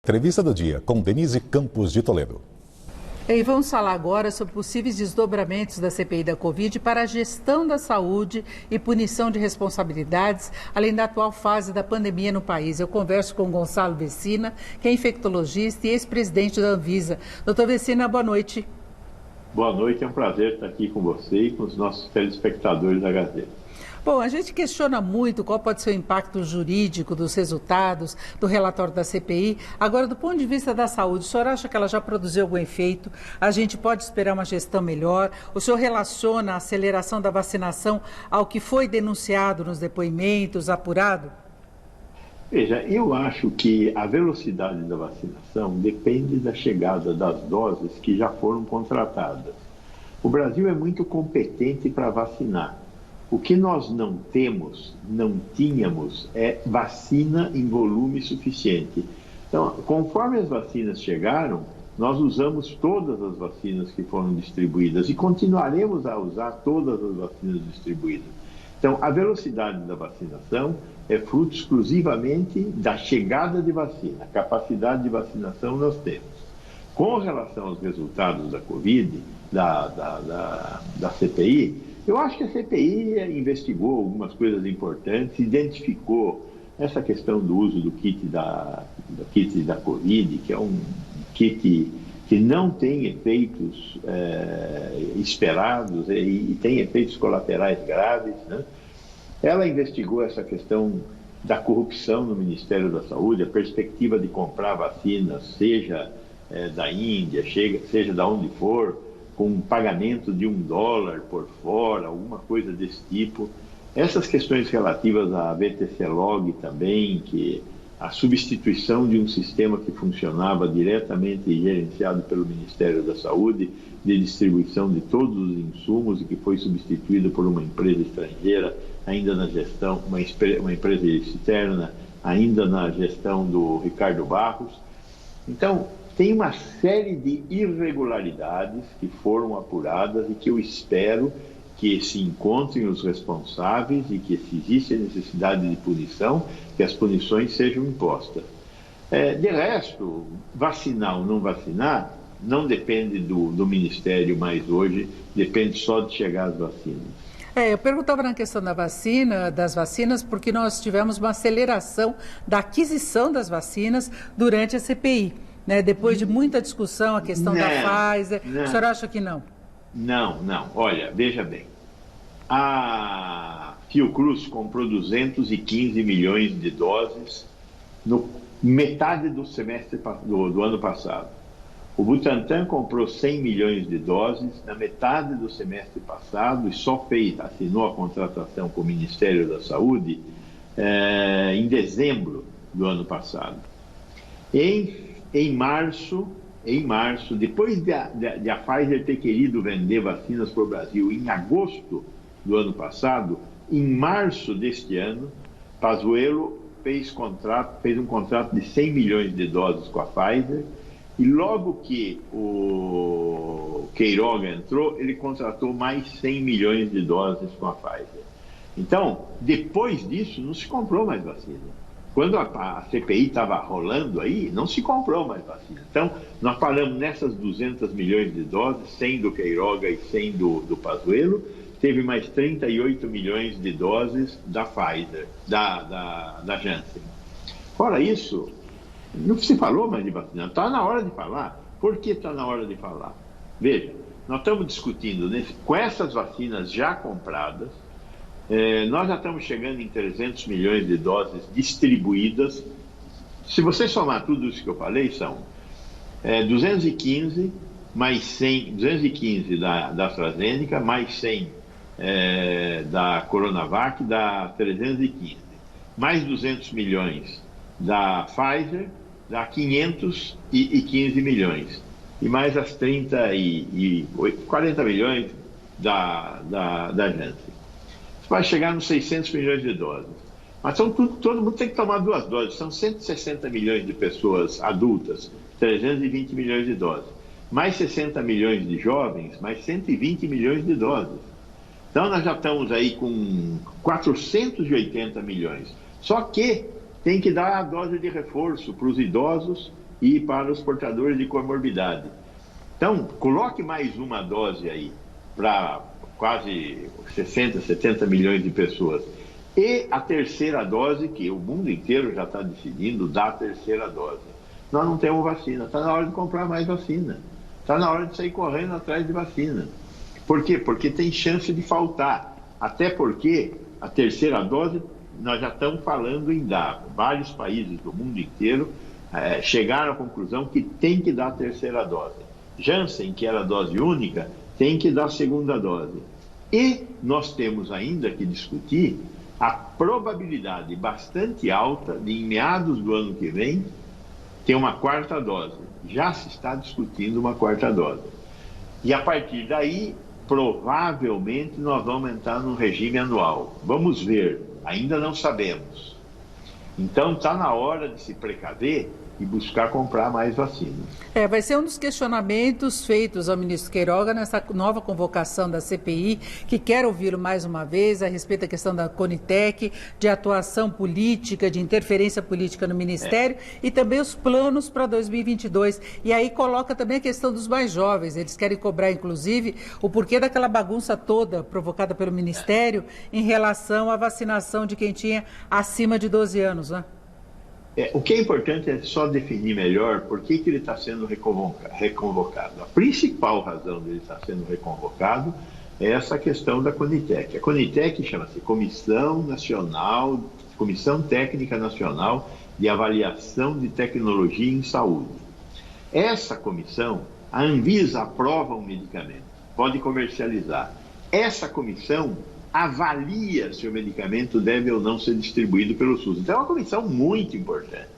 Entrevista do dia com Denise Campos de Toledo. E vamos falar agora sobre possíveis desdobramentos da CPI da Covid para a gestão da saúde e punição de responsabilidades, além da atual fase da pandemia no país. Eu converso com Gonçalo Vecina, que é infectologista e ex-presidente da Anvisa. Doutor Vecina, boa noite. Boa noite, é um prazer estar aqui com você e com os nossos telespectadores da Gazeta. Bom, a gente questiona muito qual pode ser o impacto jurídico dos resultados do relatório da CPI. Agora, do ponto de vista da saúde, o senhor acha que ela já produziu algum efeito? A gente pode esperar uma gestão melhor? O senhor relaciona a aceleração da vacinação ao que foi denunciado nos depoimentos, apurado? Veja, eu acho que a velocidade da vacinação depende da chegada das doses que já foram contratadas. O Brasil é muito competente para vacinar. O que nós não tínhamos, é vacina em volume suficiente. Então, conforme as vacinas chegaram, nós usamos todas as vacinas que foram distribuídas e continuaremos a usar todas as vacinas distribuídas. Então, a velocidade da vacinação é fruto exclusivamente da chegada de vacina. A capacidade de vacinação nós temos. Com relação aos resultados da Covid, da CPI, eu acho que a CPI investigou algumas coisas importantes, identificou essa questão do uso do kit da Covid, que é um kit que não tem efeitos esperados e tem efeitos colaterais graves, né? Ela investigou essa questão da corrupção no Ministério da Saúde, a perspectiva de comprar vacinas, seja da Índia, seja de onde for, com um pagamento de $1 por fora, alguma coisa desse tipo. Essas questões relativas à VTC-Log também, que a substituição de um sistema que funcionava diretamente e gerenciado pelo Ministério da Saúde, de distribuição de todos os insumos e que foi substituído por uma empresa estrangeira, ainda na gestão, uma empresa externa, ainda na gestão do Ricardo Barros. Então, tem uma série de irregularidades que foram apuradas e que eu espero que se encontrem os responsáveis e que, se existe a necessidade de punição, que as punições sejam impostas. De resto, vacinar ou não vacinar não depende do Ministério mais hoje, depende só de chegar às vacinas. Eu perguntava na questão das vacinas, porque nós tivemos uma aceleração da aquisição das vacinas durante a CPI. Né? Depois de muita discussão, a questão da Pfizer, o senhor acha que não? Não. Olha, veja bem. A Fiocruz comprou 215 milhões de doses no metade do semestre do ano passado. O Butantan comprou 100 milhões de doses na metade do semestre passado e só assinou a contratação com o Ministério da Saúde em dezembro do ano passado. Em março, depois de a Pfizer ter querido vender vacinas para o Brasil em agosto do ano passado, em março deste ano, Pazuello fez um contrato de 100 milhões de doses com a Pfizer e logo que o Queiroga entrou, ele contratou mais 100 milhões de doses com a Pfizer. Então, depois disso, não se comprou mais vacina. Quando a CPI estava rolando aí, não se comprou mais vacina. Então, nós falamos nessas 200 milhões de doses, 100 do Queiroga e 100 do Pazuello, teve mais 38 milhões de doses da Pfizer, da Janssen. Fora isso, não se falou mais de vacina. Está na hora de falar. Por que está na hora de falar? Veja, nós estamos discutindo com essas vacinas já compradas, nós já estamos chegando em 300 milhões de doses distribuídas. Se você somar tudo isso que eu falei, são 215 mais 100, 215 da AstraZeneca, mais 100 da Coronavac, dá 315. Mais 200 milhões da Pfizer, dá 515 milhões. E mais as 40 milhões da Janssen. Vai chegar nos 600 milhões de doses. Mas todo mundo tem que tomar 2 doses. São 160 milhões de pessoas adultas, 320 milhões de doses. Mais 60 milhões de jovens, mais 120 milhões de doses. Então, nós já estamos aí com 480 milhões. Só que tem que dar a dose de reforço para os idosos e para os portadores de comorbidade. Então, coloque mais uma dose aí para quase 60, 70 milhões de pessoas. E a terceira dose, que o mundo inteiro já está decidindo dar a terceira dose. Nós não temos vacina, está na hora de comprar mais vacina. Está na hora de sair correndo atrás de vacina. Por quê? Porque tem chance de faltar. Até porque a terceira dose, nós já estamos falando em dar. Vários países do mundo inteiro chegaram à conclusão que tem que dar a terceira dose. Janssen, que era a dose única, tem que dar a segunda dose. E nós temos ainda que discutir a probabilidade bastante alta de, em meados do ano que vem, ter uma quarta dose. Já se está discutindo uma quarta dose. E a partir daí, provavelmente, nós vamos entrar num regime anual. Vamos ver, ainda não sabemos. Então, está na hora de se precaver e buscar comprar mais vacinas. Vai ser um dos questionamentos feitos ao ministro Queiroga nessa nova convocação da CPI, que quer ouvi-lo mais uma vez a respeito da questão da Conitec, de atuação política, de interferência política no Ministério e também os planos para 2022. E aí coloca também a questão dos mais jovens. Eles querem cobrar, inclusive, o porquê daquela bagunça toda provocada pelo Ministério em relação à vacinação de quem tinha acima de 12 anos, né? O que é importante é só definir melhor por que ele está sendo reconvocado. A principal razão dele estar sendo reconvocado é essa questão da Conitec. A Conitec chama-se Comissão Técnica Nacional de Avaliação de Tecnologia em Saúde. Essa comissão, a Anvisa aprova um medicamento, pode comercializar. Essa comissão avalia se o medicamento deve ou não ser distribuído pelo SUS. Então é uma comissão muito importante.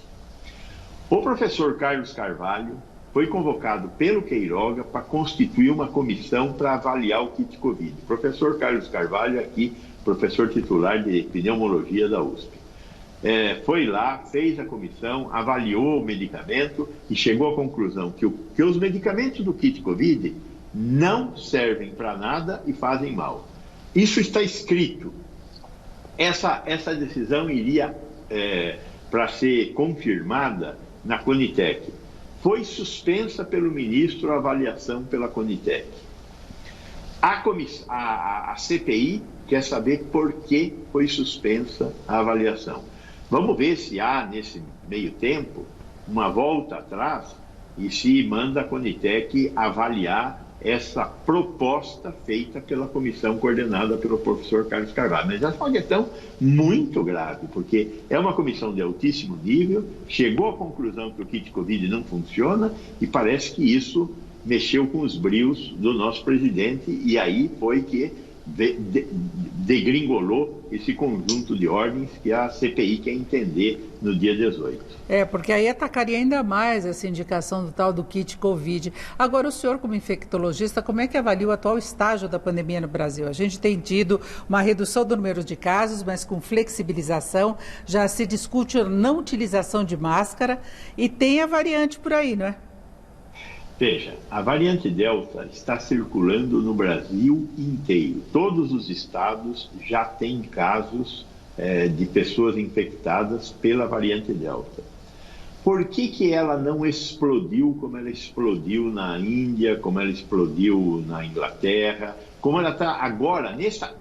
O professor Carlos Carvalho foi convocado pelo Queiroga para constituir uma comissão para avaliar o kit Covid. O professor Carlos Carvalho, aqui, professor titular de pneumologia da USP. Foi lá, fez a comissão, avaliou o medicamento e chegou à conclusão que os medicamentos do kit Covid não servem para nada e fazem mal. Isso está escrito. Essa decisão iria para ser confirmada na Conitec. Foi suspensa pelo ministro a avaliação pela Conitec. A CPI quer saber por que foi suspensa a avaliação. Vamos ver se há, nesse meio tempo, uma volta atrás e se manda a Conitec avaliar essa proposta feita pela comissão coordenada pelo professor Carlos Carvalho. Mas essa é uma questão muito grave, porque é uma comissão de altíssimo nível, chegou à conclusão que o kit Covid não funciona e parece que isso mexeu com os brios do nosso presidente e aí foi que degringolou esse conjunto de ordens que a CPI quer entender no dia 18. Porque aí atacaria ainda mais essa indicação do tal do kit Covid. Agora, o senhor, como infectologista, como é que avalia o atual estágio da pandemia no Brasil? A gente tem tido uma redução do número de casos, mas com flexibilização, já se discute a não utilização de máscara e tem a variante por aí, não é? Veja, a variante Delta está circulando no Brasil inteiro. Todos os estados já têm casos de pessoas infectadas pela variante Delta. Por que ela não explodiu como ela explodiu na Índia, como ela explodiu na Inglaterra, como ela está agora,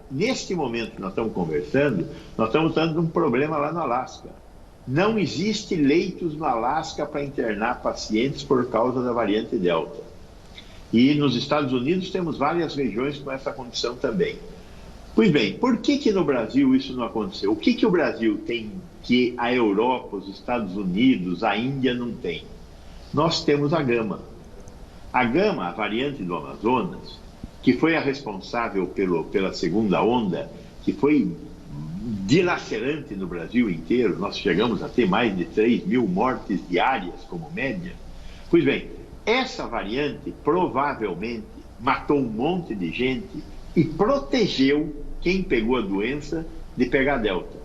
neste momento que nós estamos conversando, nós estamos tendo um problema lá no Alasca. Não existe leitos no Alasca para internar pacientes por causa da variante Delta. E nos Estados Unidos temos várias regiões com essa condição também. Pois bem, por que no Brasil isso não aconteceu? O que o Brasil tem que a Europa, os Estados Unidos, a Índia não tem? Nós temos a Gama. A Gama, a variante do Amazonas, que foi a responsável pela segunda onda, que foi dilacerante no Brasil inteiro, nós chegamos a ter mais de 3 mil mortes diárias como média. Pois bem, essa variante provavelmente matou um monte de gente e protegeu quem pegou a doença de pegar a Delta.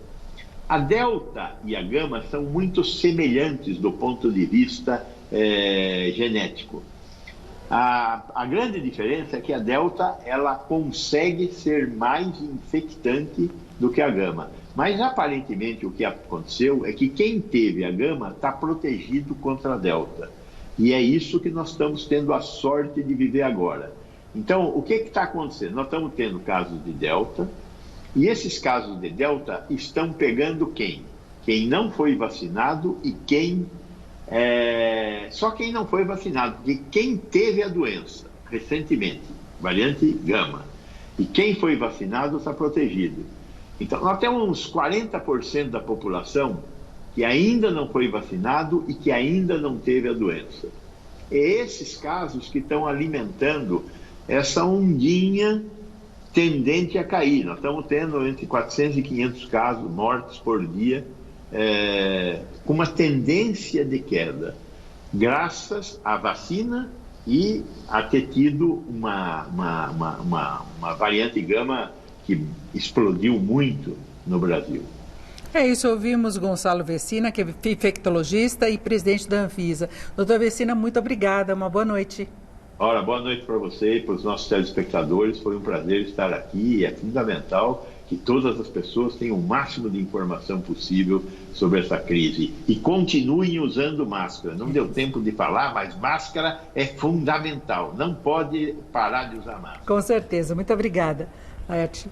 A Delta e a Gama são muito semelhantes do ponto de vista genético. A grande diferença é que a Delta ela consegue ser mais infectante do que a Gama. Mas, aparentemente, o que aconteceu é que quem teve a Gama está protegido contra a Delta. E é isso que nós estamos tendo a sorte de viver agora. Então, o que está acontecendo? Nós estamos tendo casos de Delta, e esses casos de Delta estão pegando quem? Quem não foi vacinado e só quem não foi vacinado, porque quem teve a doença recentemente, variante Gama, e quem foi vacinado está protegido. Então, nós temos uns 40% da população que ainda não foi vacinado e que ainda não teve a doença. É esses casos que estão alimentando essa ondinha tendente a cair. Nós estamos tendo entre 400 e 500 casos mortos por dia, com uma tendência de queda, graças à vacina e a ter tido uma variante Gama que explodiu muito no Brasil. É isso, ouvimos Gonçalo Vecina, que é infectologista e presidente da Anvisa. Doutor Vecina, muito obrigada, uma boa noite. Ora, boa noite para você e para os nossos telespectadores. Foi um prazer estar aqui e é fundamental que todas as pessoas tenham o máximo de informação possível sobre essa crise. E continuem usando máscara. Não deu tempo de falar, mas máscara é fundamental. Não pode parar de usar máscara. Com certeza. Muito obrigada, Laerte.